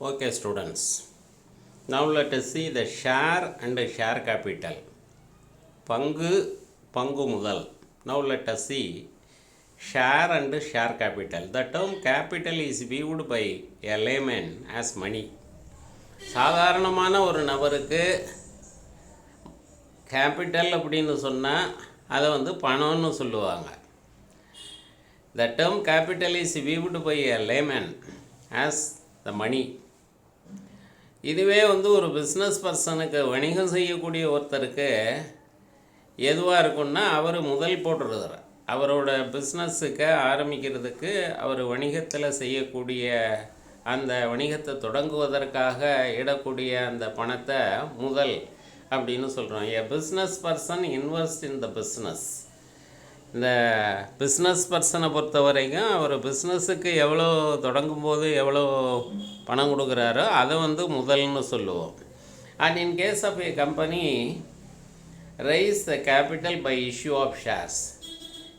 Okay, students. Now let us see the share and share capital. பங்கு முதல். Now let us see share and share capital. The term capital is viewed by a layman as money. சாதாரணமான ஒரு நபருக்கு capital அப்படின்னு சொன்னால் அதை பணம்னு சொல்லுவாங்க. The term capital is viewed by a layman as the money. இதுவே ஒரு பிஸ்னஸ் பர்சனுக்கு வணிகம் செய்யக்கூடிய ஒருத்தருக்கு எதுவாக இருக்குன்னா அவர் முதல் போட்டுருவார். அவரோட பிஸ்னஸுக்கு ஆரம்பிக்கிறதுக்கு அவர் வணிகத்தில் செய்யக்கூடிய அந்த வணிகத்தை தொடங்குவதற்காக இடக்கூடிய அந்த பணத்தை முதல் அப்படின்னு சொல்கிறோம். எ business person invest in the business. இந்த பிஸ்னஸ் பர்சனை பொறுத்த வரைக்கும் அவர் பிஸ்னஸுக்கு எவ்வளோ தொடங்கும் போது எவ்வளோ பணம் கொடுக்குறாரோ அதை முதல்னு சொல்லுவோம். And in case of a company raise the capital by issue of shares.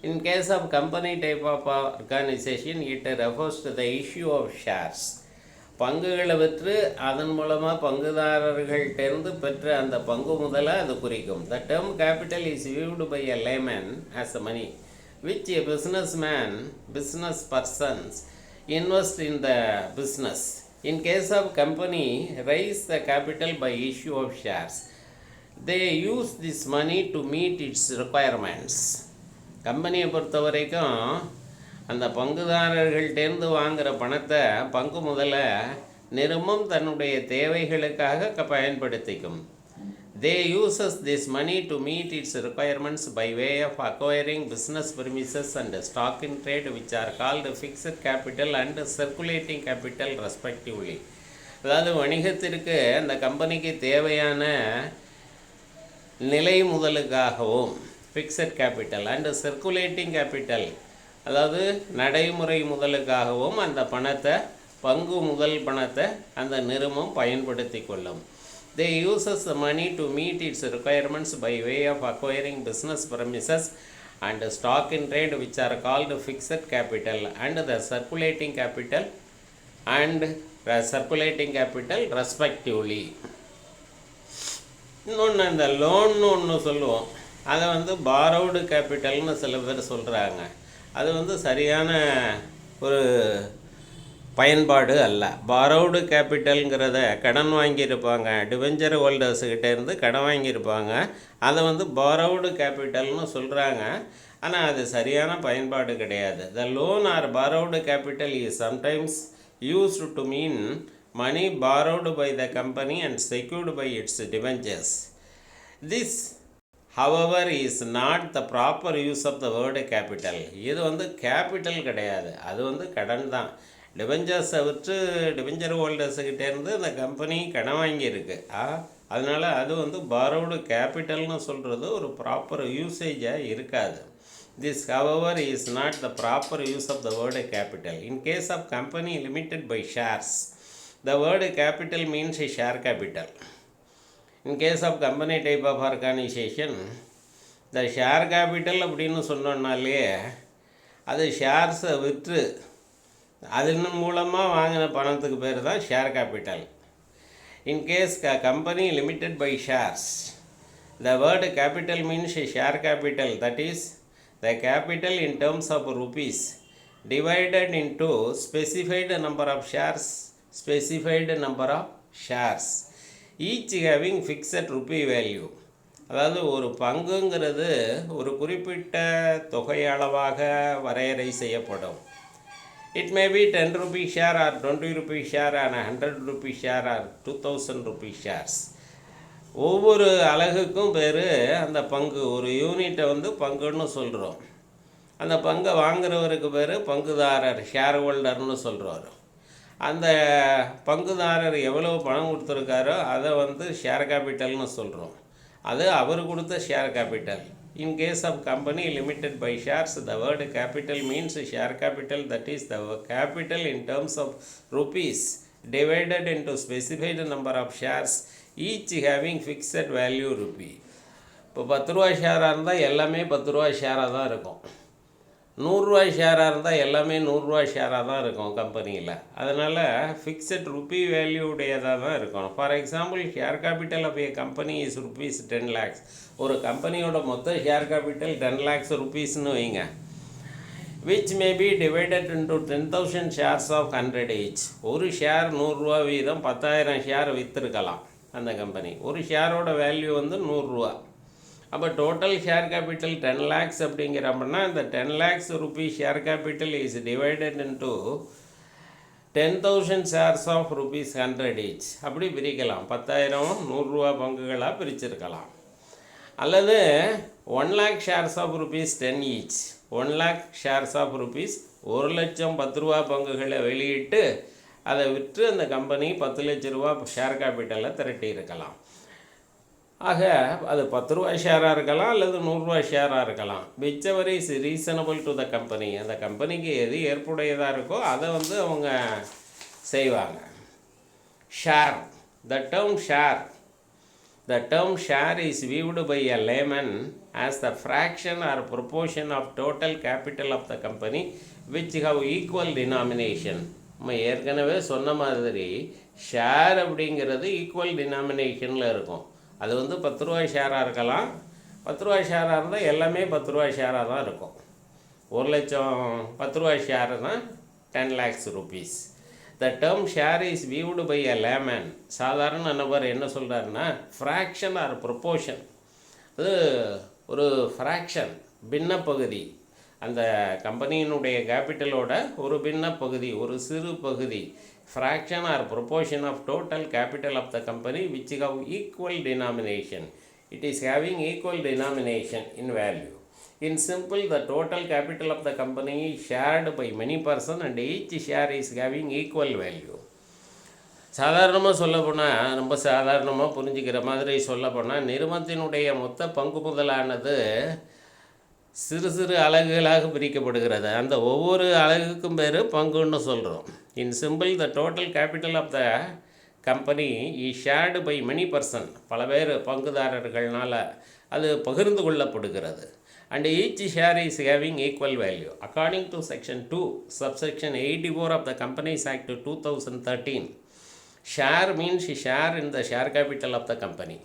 In case of company type of organization, it refers to the issue of shares. பங்குகளை விற்று அதன் மூலமாக பங்குதாரர்கள்டேருந்து பெற்ற அந்த பங்கு முதலை அது குறிக்கும். The term capital is viewed by a layman as a money which a business persons invest in the business. In case of company raise the capital by issue of shares, they use this money to meet its requirements. கம்பெனியை பொறுத்த வரைக்கும் அந்த பங்குதாரர்கள்டேருந்து வாங்குகிற பணத்தை பங்கு முதல்ல நிறுவனம் தன்னுடைய தேவைகளுக்காக பயன்படுத்திக்கும். They uses this money to meet its requirements by way of acquiring business premises and stock in trade, which are called fixed capital and circulating capital respectively. அதாவது வணிகத்திற்கு அந்த கம்பெனிக்கு தேவையான நிலை முதலுக்காகவும் fixed capital and circulating capital அதாவது நடைமுறை முதலுக்காகவும் அந்த பணத்தை பங்கு முதல் பணத்தை அந்த நிறுவனம் பயன்படுத்தி கொள்ளும். They uses the money to meet its requirements by way of acquiring business premises and stock in trade, which are called fixed capital and the circulating capital respectively. இன்னொன்று இந்த லோன்னு ஒன்று சொல்லுவோம். அதை பாரோடு கேபிட்டல்னு சில பேர் சொல்கிறாங்க. அது சரியான ஒரு பயன்பாடு அல்ல. பாரோடு கேபிட்டல்ங்கிறத கடன் வாங்கியிருப்பாங்க, டிபெஞ்சர் ஹோல்டர்ஸுக்கிட்டேருந்து கடன் வாங்கியிருப்பாங்க. அதை பாரோடு கேபிட்டல்னு சொல்கிறாங்க. ஆனால் அது சரியான பயன்பாடு கிடையாது. The loan or borrowed capital is sometimes used to mean money borrowed by the company and secured by its debentures. This, however, is not the proper use of the word capital. இது capital கிடையாது, அது கடன் தான். டிபெஞ்சர்ஸை விற்று debenture ஹோல்டர்ஸுக்கிட்டேருந்து அந்த company கடன் வாங்கியிருக்கு. அதனால் அது பாரோடு கேபிட்டல்னு சொல்கிறது ஒரு ப்ராப்பர் யூசேஜாக இருக்காது. This, however, is not the proper use of the word capital. In case of company limited by shares, the word capital means a share capital. In case of company type of organization, the share capital அப்படின்னு சொன்னோன்னாலே அது ஷேர்ஸை விற்று அதன் மூலமாக வாங்கின பணத்துக்கு பேர் தான் share capital. In case company limited by shares, the word capital means a share capital, that is the capital in terms of rupees divided into specified number of shares, each having fixed rupee value. அதாவது ஒரு பங்குங்கிறது ஒரு குறிப்பிட்ட தொகை அளவாக வரையறை செய்யப்படும். It may be 10 rupee share or 20 rupee share or 100 rupee share or 2000 rupee shares. ஒவ்வொரு அலகுக்கும் பேர் அந்த பங்கு, ஒரு யூனிட்டை பங்குன்னு சொல்கிறோம். அந்த பங்கை வாங்குறவருக்கு பேர் பங்குதாரர், ஷேர் ஹோல்டர்னு சொல்கிறோம். அந்த பங்குதாரர் எவ்வளோ பணம் கொடுத்துருக்காரோ அதை ஷேர் கேபிட்டல்னு சொல்கிறோம். அது அவர் கொடுத்த share capital. In case of company limited by shares, the word capital means share capital, that is the capital in terms of rupees divided into specified number of shares, each having fixed value rupee. இப்போ 10 ரூபா ஷேராக இருந்தால் எல்லாமே 10 ரூபா ஷேராக தான் இருக்கும். 100 ஷேராக இருந்தால் எல்லாமே 100 ஷேராக தான் இருக்கும் கம்பெனியில். அதனால் ஃபிக்ஸட் ருப்பி வேல்யூடையதாக தான் இருக்கணும். For example, share capital of a company is rupees 10 lakhs. ஒரு கம்பெனியோட மொத்த ஷேர் கேபிட்டல் 10 lakhs rupeesனு வைங்க. which may be divided into 10,000 shares of 100 each. ஒரு ஷேர் 100 ரூபா வீதம் 10,000 ஷேர் விற்றுருக்கலாம் அந்த கம்பெனி. ஒரு ஷேரோட வேல்யூ வந்து 100 ரூபா. அப்போ டோட்டல் ஷேர் கேபிட்டல் 10 lakhs அப்படிங்கிறப்பன்னா இந்த 10 lakhs rupees share capital is divided into 10,000 shares of rupees 100 each. அப்படி பிரிக்கலாம். 10,000 100 ரூபா பங்குகளாக பிரிச்சிருக்கலாம். அல்லது 1 lakh shares of rupees 10 each. 1 lakh shares of rupees 1 லட்சம் 10 ரூபா பங்குகளை வெளியிட்டு அதை விற்று அந்த கம்பெனி 10 லட்ச ரூபா ஷேர் கேபிட்டலில் திரட்டி இருக்கலாம். ஆக அது 10 ரூபா ஷேராக இருக்கலாம் அல்லது 100 ரூபா ஷேராக இருக்கலாம். Which ever is reasonable to the company. அந்த கம்பெனிக்கு எது ஏற்புடையதாக இருக்கோ அதை வந்து அவங்க செய்வாங்க. Share. The term share is viewed by a layman as the fraction or proportion of total capital of the company which have equal denomination. நம்ம ஏற்கனவே சொன்ன மாதிரி ஷேர் அப்படிங்கிறது ஈக்குவல் டினாமினேஷனில் இருக்கும். அது வந்து 10 ரூபா ஷேராக இருக்கலாம். 10 ரூபா ஷேராக இருந்தால் எல்லாமே 10 ரூபா ஷேராக தான் இருக்கும். 1 லட்சம் 10 ரூபா ஷேர் தான் 10 lakhs rupees. The term share is viewed by a layman. சாதாரண நபர் என்ன சொல்கிறாருன்னா ஃப்ராக்ஷன் ஆர் ப்ரொப்போர்ஷன். அது ஒரு ஃப்ராக்ஷன், பின்ன பகுதி. அந்த கம்பெனியினுடைய கேபிட்டலோட ஒரு பின்ன பகுதி, ஒரு சிறு பகுதி. Fraction or proportion of total capital of the company which have equal denomination. It is having equal denomination in value. In simple, the total capital of the company is shared by many persons and each share is having equal value. சாதாரணமாக சொல்லப்போனால், ரொம்ப சாதாரணமாக புரிஞ்சுக்கிற மாதிரி சொல்லப்போனால், நிறுவனத்தினுடைய மொத்த பங்கு முதலானது சிறு சிறு அலகுகளாக பிரிக்கப்படுகிறது. அந்த ஒவ்வொரு அலகுக்கும் பேர் பங்குன்னு சொல்கிறோம். In simple, the total capital of the company is shared by many person. பல பேர் பங்குதாரர்களால் அது பகிர்ந்து கொள்ளப்படுகிறது. And each share is having equal value. According to section 2, subsection 84 of the Companies Act 2013, share means share in the share capital of the company.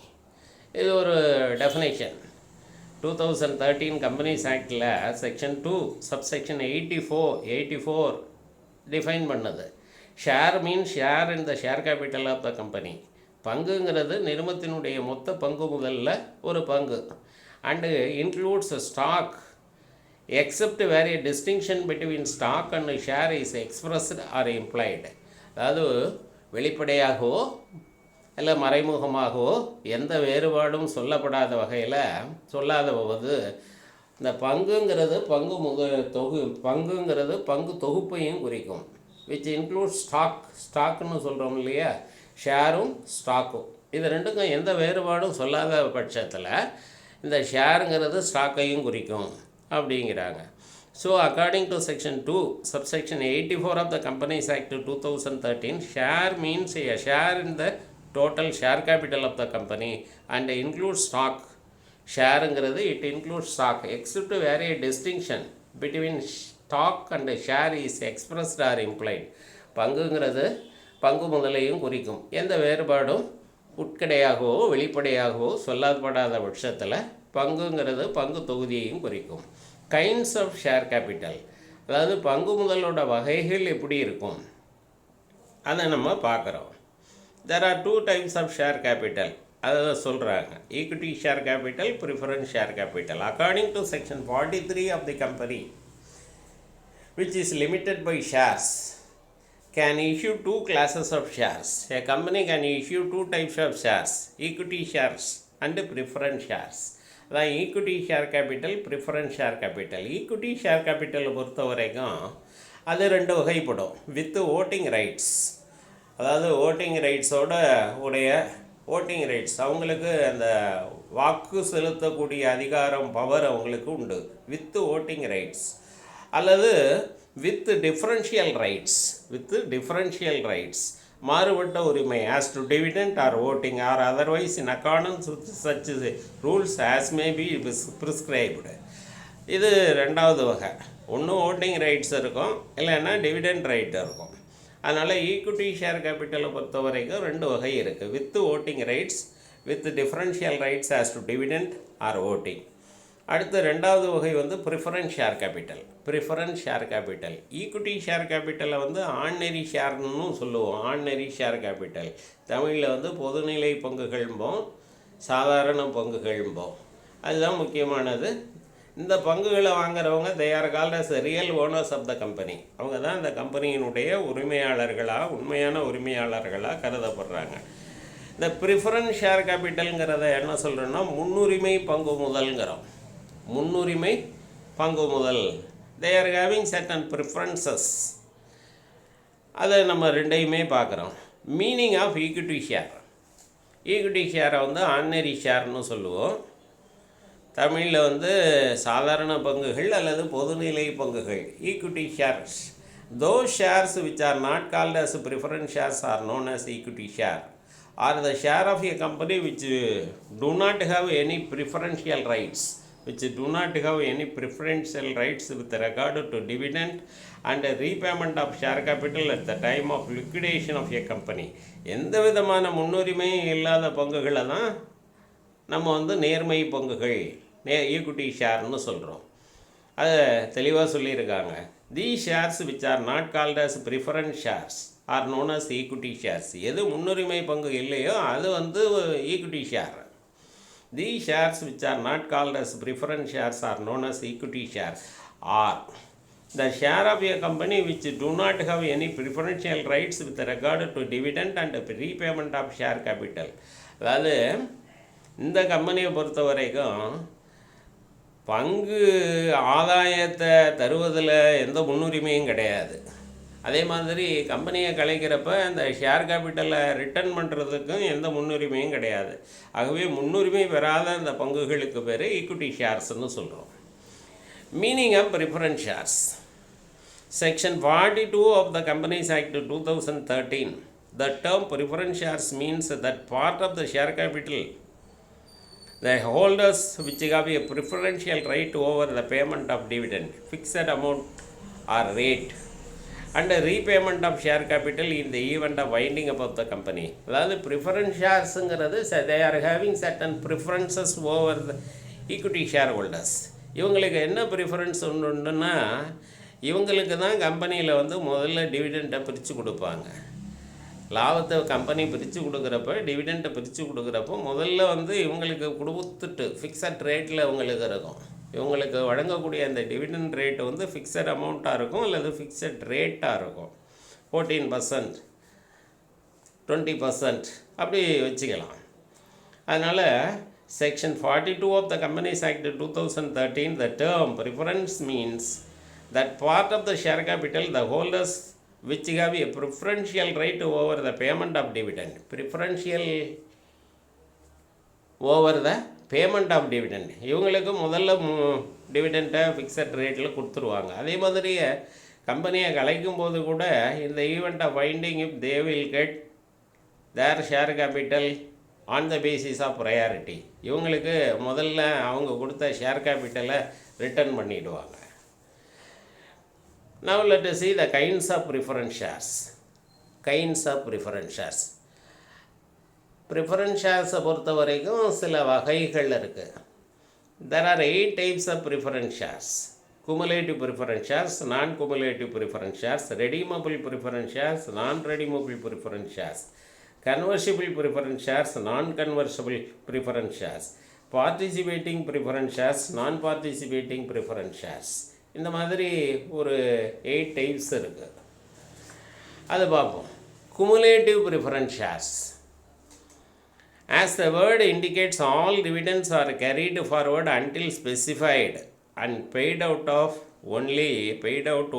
இது ஒரு definition. 2013 Companies Actல section 2, subsection 84 define பண்ணது. Share means share in the share capital of the company. பங்குங்கிறது நிறுவனத்தினுடைய மொத்த பங்கு முதல்ல ஒரு பங்கு. And includes stock, except where a distinction between stock and share is expressed or implied. அதாவது வெளிப்படையாகவோ இல்லை மறைமுகமாகவோ எந்த வேறுபாடும் சொல்லப்படாத வகையில் சொல்லாத போது இந்த பங்குங்கிறது பங்கு தொகுப்பையும் குறிக்கும். விச் இன்க்ளூட் ஸ்டாக்னு சொல்கிறோம் இல்லையா, ஷேரும் ஸ்டாக்கும். இது ரெண்டுக்கும் எந்த வேறுபாடும் சொல்லாத பட்சத்தில் இந்த ஷேருங்கிறது ஸ்டாக்கையும் குறிக்கும் அப்படிங்கிறாங்க. So according to section 2, subsection 84 of the Companies Act 2013, share means a share in the total share capital of the company and includes stock. ஷேருங்கிறது it includes stock except where a distinction between stock and share is expressed or implied. பங்குங்கிறது பங்கு முதலையும் குறிக்கும். எந்த வேறுபாடும் உட்கடையாகவோ வெளிப்படையாகவோ சொல்லாதப்படாத பட்சத்தில் பங்குங்கிறது பங்கு தொகுதியையும் குறிக்கும். Kinds of share capital, அதாவது பங்கு முதலோட வகைகள் எப்படி இருக்கும் அதை நம்ம பார்க்குறோம். There are 2 types of share capital. அதை சொல்கிறாங்க. Equity share capital, preference share capital. According to section 43 of the company, which is limited by shares, can issue 2 classes of shares. A company can issue 2 types of shares, equity shares and preference shares. அதான் equity share capital, preference share capital. Equity share கேபிட்டலை பொறுத்த வரைக்கும் அது 2 வகைப்படும். With voting rights, அதாவது voting ரைட்ஸோட voting rights, அவங்களுக்கு அந்த வாக்கு செலுத்தக்கூடிய அதிகாரம், பவர் அவங்களுக்கு உண்டு. வித் ஓட்டிங் ரைட்ஸ் அல்லது வித் டிஃப்ரென்ஷியல் ரைட்ஸ், மாறுபட்ட உரிமை as to dividend or voting or otherwise in accordance with such rules as may be prescribed. இது 2வது வகை. ஒன்று ஓட்டிங் ரைட்ஸ் இருக்கும், இல்லைன்னா டிவிடெண்ட் ரைட் இருக்கும். அதனால் ஈக்விட்டி ஷேர் கேபிட்டலை பொறுத்த வரைக்கும் 2 வகை இருக்குது. With voting rights, with differential rights as to dividend or voting. அடுத்து 2வது வகை வந்து preference share capital. Preference share capital equity share கேபிட்டலை வந்து ஆர்டினரி ஷேர்னு சொல்லுவோம். ஆர்டினரி ஷேர் கேபிட்டல் தமிழில் வந்து பொதுநிலை பங்குகள்ம்போம், சாதாரண பங்குகள்ம்போம். அதுதான் முக்கியமானது. இந்த பங்குகளை வாங்குறவங்க they are called as real owners of the company. அவங்க தான் இந்த கம்பெனியினுடைய உரிமையாளர்களாக, உண்மையான உரிமையாளர்களாக கருதப்படுறாங்க. இந்த ப்ரிஃபரன்ஸ் ஷேர் கேபிட்டலுங்கிறத என்ன சொல்கிறோன்னா முன்னுரிமை பங்கு முதல்ங்கிறோம். முன்னுரிமை பங்கு முதல். They are having certain preferences. அதை நம்ம 2யுமே பார்க்குறோம். Meaning of equity share. Equity ஷேரை வந்து ஆர்டினரி ஷேர்னு சொல்லுவோம். தமிழில் வந்து சாதாரண பங்குகள் அல்லது பொதுநிலை பங்குகள். Equity shares. Those shares which are not called as preference shares are known as equity share are the share of a company which do not have any preferential rights, which do not have any preferential rights with regard to dividend and repayment of share capital at the time of liquidation of a company. எந்த விதமான முன்னுரிமையும் இல்லாத பங்குகளை தான் நம்ம வந்து நேர்மை பங்குகள், equity ஷேர்னு சொல்கிறோம். அதை தெளிவாக சொல்லியிருக்காங்க. These shares which are not called as preference shares are known as equity shares. எது முன்னுரிமை பங்கு இல்லையோ அது வந்து equity share. These shares which are not called as preference shares are known as equity shares or the share of a company which do not have any preferential rights with regard to dividend and repayment of share capital. அதாவது இந்த கம்பெனியை பொறுத்த வரைக்கும் பங்கு ஆதாயத்தை தருவதில் எந்த முன்னுரிமையும் கிடையாது. அதே மாதிரி கம்பெனியை கலைக்கிறப்ப அந்த ஷேர் கேபிட்டலை ரிட்டர்ன் பண்ணுறதுக்கும் எந்த முன்னுரிமையும் கிடையாது. ஆகவே முன்னுரிமை பெறாத அந்த பங்குகளுக்கு பேர் ஈக்விட்டி ஷேர்ஸ்னு சொல்கிறோம். Meaning of preference shares. Section 42 of the Companies Act 2013. The term preference shares means that part of the share capital the holders which have a preferential right over the payment of dividend, fixed amount or rate, and repayment of share capital in the event of winding up of the company. அதாவது preference ஷேர்ஸுங்கிறது they are having certain preferences over the equity shareholders. இவங்களுக்கு என்ன preference உண்டுன்னா இவங்களுக்கு தான் கம்பெனியில் வந்து முதல்ல டிவிடெண்ட்டை பிரித்து கொடுப்பாங்க. லாபத்தை கம்பெனி பிரித்து கொடுக்குறப்ப, டிவிடெண்ட்டை பிரித்து கொடுக்குறப்போ முதல்ல வந்து இவங்களுக்கு கொடுத்துட்டு ஃபிக்ஸட் ரேட்டில் இவங்களுக்கு இருக்கும். இவங்களுக்கு வழங்கக்கூடிய அந்த டிவிடெண்ட் ரேட்டு வந்து ஃபிக்ஸட் அமௌண்ட்டாக இருக்கும் அல்லது ஃபிக்ஸட் ரேட்டாக இருக்கும். 14%, 20% அப்படி வச்சுக்கலாம். அதனால் Section 42 of the Companies Act 2013, the term preference means that part of the share capital the holders which have a preferential right over the payment of dividend. Preferential over the payment of dividend. இவங்களுக்கு முதல்ல டிவிடெண்ட்டை fixed ரேட்டில் கொடுத்துருவாங்க. அதே மாதிரி கம்பெனியை கலைக்கும் போது கூட இந்த event of winding if they will get their share capital on the basis of priority. இவங்களுக்கு முதல்ல அவங்க கொடுத்த ஷேர் கேபிட்டலை ரிட்டர்ன் பண்ணிவிடுவாங்க. Now let us see the kinds of preference shares. Kinds of preference shares. Preference shares பொறுத்த வரைக்கும் சில வகைகள் இருக்குது. There are 8 types of preference shares. Cumulative preference shares, non-cumulative preference shares, redeemable preference shares, non-redeemable preference shares, convertible preference shares, non-convertible preference shares, participating preference shares, non-participating preference shares. இந்த மாதிரி ஒரு 8 types இருக்குது. அது பார்ப்போம். Cumulative preference shares. As the word indicates, all dividends are carried forward until specified and paid out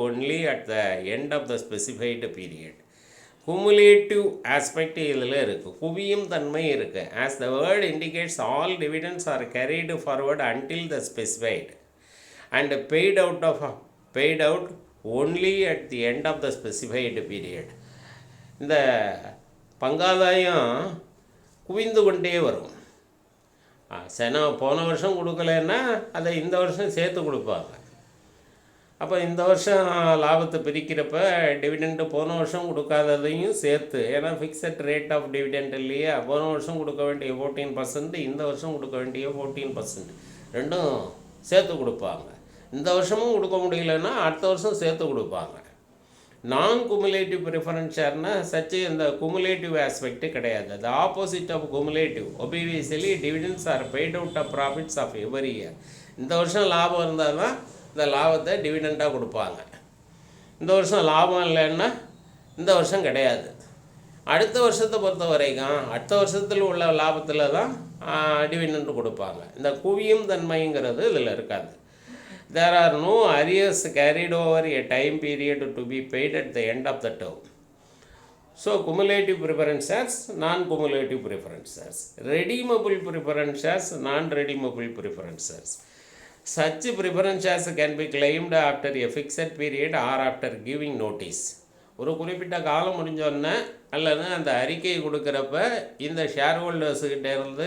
only at the end of the specified period. Cumulative aspect இதில் இருக்குது. குவியும் தன்மை இருக்குது. As the word indicates, all dividends are carried forward until the specified and paid out only at the end of the specified period. இந்த பங்காதாயம் குவிந்து கொண்டே வரும். போன வருஷம் கொடுக்கலன்னா அதை இந்த வருஷம் சேர்த்து கொடுப்பாங்க. அப்போ இந்த வருஷம் லாபத்தை பிரிக்கிறப்ப டிவிடெண்டு போன வருஷம் கொடுக்காததையும் சேர்த்து, ஏன்னா ஃபிக்ஸட் ரேட் ஆஃப் டிவிடெண்ட் இல்லையா, போன வருஷம் கொடுக்க வேண்டிய 14%, இந்த வருஷம் கொடுக்க வேண்டிய 14%, ரெண்டும் சேர்த்து கொடுப்பாங்க. இந்த வருஷமும் கொடுக்க முடியலன்னா அடுத்த வருஷம் சேர்த்து கொடுப்பாங்க. நான் குமுலேட்டிவ் ப்ரிஃபரன்ஸ் ஷேர்னா சச்சு இந்த குமுலேட்டிவ் ஆஸ்பெக்ட் கிடையாது. The opposite of cumulative. Obviously dividends are paid out of profits of every year. இந்த வருஷம் லாபம் இருந்தால் தான் இந்த லாபத்தை டிவிடெண்டாக கொடுப்பாங்க. இந்த வருஷம் லாபம் இல்லைன்னா இந்த வருஷம் கிடையாது. அடுத்த வருஷத்தை பொறுத்த வரைக்கும் அடுத்த வருஷத்தில் உள்ள லாபத்தில் தான் டிவிடெண்ட் கொடுப்பாங்க. இந்த குவியும் தன்மைங்கிறது இதில் இருக்காது. There are no arrears carried over a time period to be paid at the end of the term. So, cumulative preference shares, non-cumulative preference shares. Redeemable preference shares, non-redeemable preference shares. Such preference shares can be claimed after a fixed period or after giving notice. ஒரு குறிப்பிட்ட காலம் முடிஞ்சோடனே அல்லது அந்த அறிக்கை கொடுக்குறப்ப இந்த share ஹோல்டர்ஸுக்கிட்ட இருந்து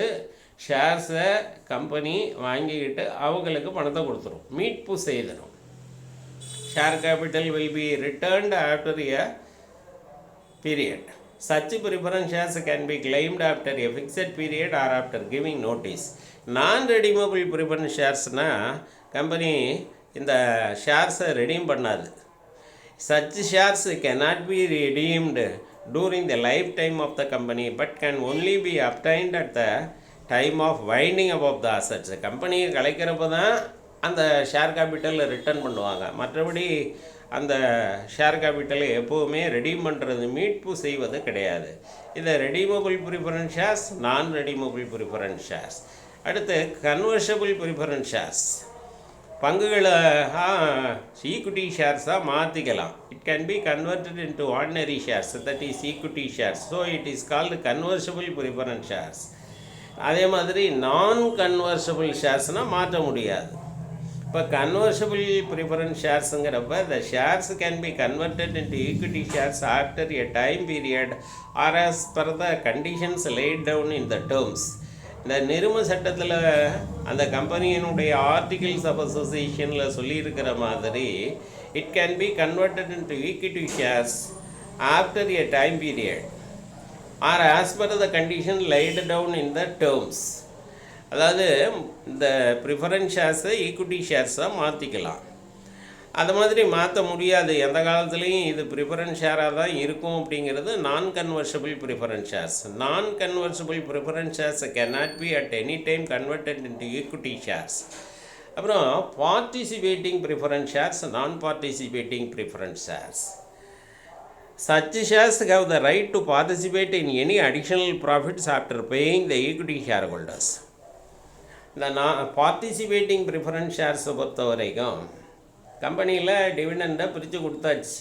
ஷேர்ஸை கம்பெனி வாங்கிக்கிட்டு அவங்களுக்கு பணத்தை கொடுத்துரும், மீட்பு செய்திடும். Share capital will be returned after a period. Such preference shares can be claimed after a fixed period or after giving notice. நான் ரெடிமபிள் ப்ரிஃபரன்ஸ் ஷேர்ஸ்னால் கம்பெனி இந்த ஷேர்ஸை ரெடீம் பண்ணாது. Such shares cannot be redeemed during the lifetime of the company but can only be obtained at the time of winding up of the assets. கம்பெனியை கலைக்கிறப்ப தான் அந்த share கேபிட்டலை return பண்ணுவாங்க. மற்றபடி அந்த share கேபிட்டலை எப்போவுமே ரெடீம் பண்ணுறது, மீட்பு செய்வது கிடையாது. இதை redeemable preference shares, non redeemable preference shares. அடுத்து கன்வர்ஷபிள் ப்ரிஃபரன்ஸ் ஷேர்ஸ். பங்குகளை ஈக்விட்டி ஷேர்ஸாக மாற்றிக்கலாம். It can be converted into ordinary shares, that is equity shares. So it is called convertible preference shares. அதே மாதிரி நான் கன்வர்ஷபிள் ஷேர்ஸ்னால் மாற்ற முடியாது. இப்போ கன்வர்ஷபிள் ப்ரிஃபரன்ஸ் ஷேர்ஸுங்கிறப்ப the shares can be converted into equity shares after a time period or as per the conditions laid down in the terms. இந்த நிறும சட்டத்தில் அந்த கம்பெனியினுடைய ஆர்டிகிள்ஸ் ஆஃப் அசோசியேஷனில் சொல்லியிருக்கிற மாதிரி it can be converted into equity shares after a time period or as per the condition laid down in the terms. அதாவது இந்த preference ஷேர்ஸை equity ஷேர்ஸாக மாற்றிக்கலாம். அது மாதிரி மாற்ற முடியாது, எந்த காலத்துலேயும் இது ப்ரிஃபரன்ஸ் ஷேராக தான் இருக்கும் அப்படிங்கிறது நான் convertible preference shares. Non convertible preference shares cannot be at any time converted into equity shares. அப்புறம் participating preference shares, non participating preference shares. Such shares have the right to participate in any additional profits after paying the equity shareholders. இந்த participating preference ஷேர்ஸை பொறுத்த வரைக்கும் கம்பெனியில் டிவிடெண்டை பிரித்து கொடுத்தாச்சு.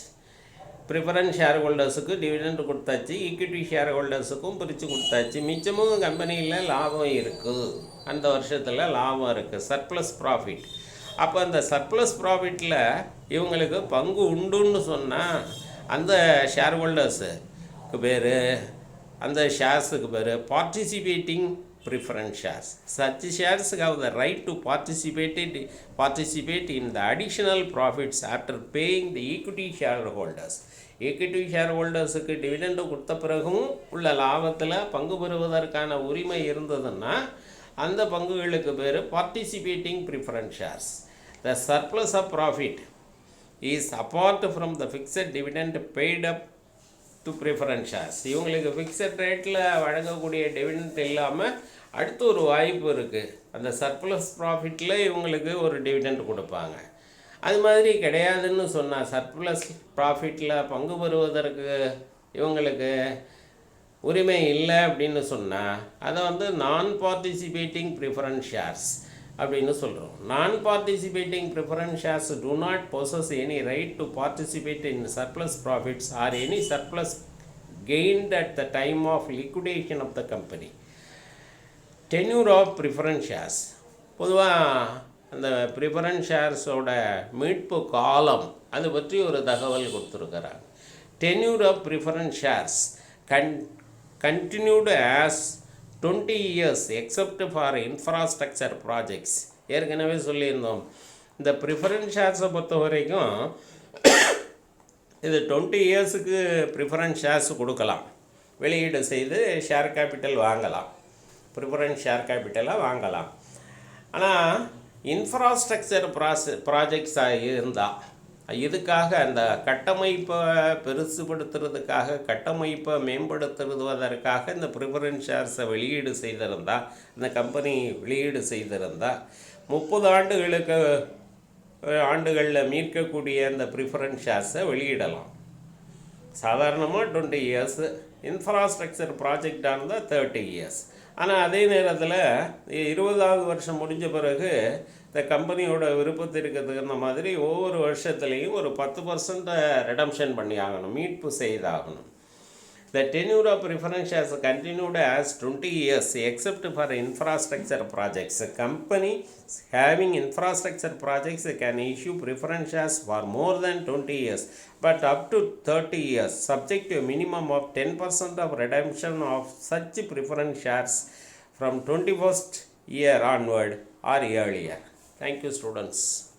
Preference share ஹோல்டர்ஸுக்கு dividend கொடுத்தாச்சு, equity share ஹோல்டர்ஸுக்கும் பிரித்து கொடுத்தாச்சு. மிச்சமும் கம்பெனியில் லாபம் இருக்குது, அந்த வருஷத்தில் லாபம் இருக்குது, சர்ப்ளஸ் ப்ராஃபிட். அப்போ அந்த சர்ப்ளஸ் ப்ராஃபிட்டில் இவங்களுக்கு பங்கு உண்டுன்னு சொன்னால் அந்த ஷேர் ஹோல்டர்ஸுக்கு பேர், அந்த ஷேர்ஸுக்கு பேர் participating preference shares. Such shares have the right to participate in the additional profits after paying the equity shareholders. equity shareholdersக்கு டிவிடெண்ட் கொடுத்த பிறகும் உள்ள லாபத்தில் பங்கு பெறுவதற்கான உரிமை இருந்ததுன்னா அந்த பங்குகளுக்கு பேர் participating preference shares. The surplus of profit is apart from the fixed dividend paid up to preference shares. இவங்களுக்கு ஃபிக்ஸட் ரேட்டில் வழங்கக்கூடிய டிவிடெண்ட் இல்லாமல் அடுத்து ஒரு வாய்ப்பு இருக்குது. அந்த சர்ப்ளஸ் ப்ராஃபிட்டில் இவங்களுக்கு ஒரு டிவிடெண்ட் கொடுப்பாங்க. அது மாதிரி கிடையாதுன்னு சொன்னால் சர்ப்ளஸ் ப்ராஃபிட்டில் பங்கு பெறுவதற்கு இவங்களுக்கு உரிமை இல்லை அப்படின்னு சொன்னால் அதை நான் பார்ட்டிசிபேட்டிங் ப்ரிஃபரன்ஸ் ஷேர்ஸ் அப்படின்னு சொல்கிறோம். நான் participating preference shares do not possess any right to participate in surplus profits or any surplus gained at the time of liquidation of the company. Tenure of preference shares. பொதுவாக அந்த preference ஷேர்ஸோட மீட்பு காலம் அது பற்றி ஒரு தகவல் கொடுத்துருக்கிறாங்க. Tenure of preference shares continued as 20 years except for infrastructure projects. ஏற்கனவே சொல்லியிருந்தோம், இந்த ப்ரிஃபரன்ஸ் ஷேர்ஸை பொறுத்த வரைக்கும் இது 20 இயர்ஸுக்கு ப்ரிஃபரன்ஸ் ஷேர்ஸ் கொடுக்கலாம், வெளியீடு செய்து ஷேர் கேபிட்டல் வாங்கலாம், ப்ரிஃபரன்ஸ் ஷேர் கேபிட்டலாக வாங்கலாம். ஆனால் இன்ஃப்ராஸ்ட்ரக்சர் ப்ராஜெக்ட்ஸாக இருந்தால், இதுக்காக அந்த கட்டமைப்பை பெருசுபடுத்துறதுக்காக, கட்டமைப்பை மேம்படுத்துவதற்காக இந்த ப்ரிஃபரன்ஸ் ஷேர்ஸை வெளியீடு செய்திருந்தால், இந்த கம்பெனி வெளியீடு செய்திருந்தால் 30 ஆண்டுகளில் மீட்கக்கூடிய அந்த ப்ரிஃபரன்ஸ் ஷேர்ஸை வெளியிடலாம். சாதாரணமாக 20 இயர்ஸு, இன்ஃப்ராஸ்ட்ரக்சர் ப்ராஜெக்டாக இருந்தால் 30 இயர்ஸ். ஆனால் அதே நேரத்தில் 20வது வருஷம் முடிஞ்ச பிறகு இந்த கம்பெனியோட விருப்பத்திற்கு தகுந்த மாதிரி ஒவ்வொரு வருஷத்துலேயும் ஒரு 10% ரெடம்ஷன் பண்ணி ஆகணும், மீட்பு செய்தாகணும். The tenure of preference shares continued as 20 years except for infrastructure projects. A company having infrastructure projects can issue preference shares for more than 20 years, but up to 30 years, subject to a minimum of 10% of redemption of such preference shares from 21st year onward or earlier. Thank you, students.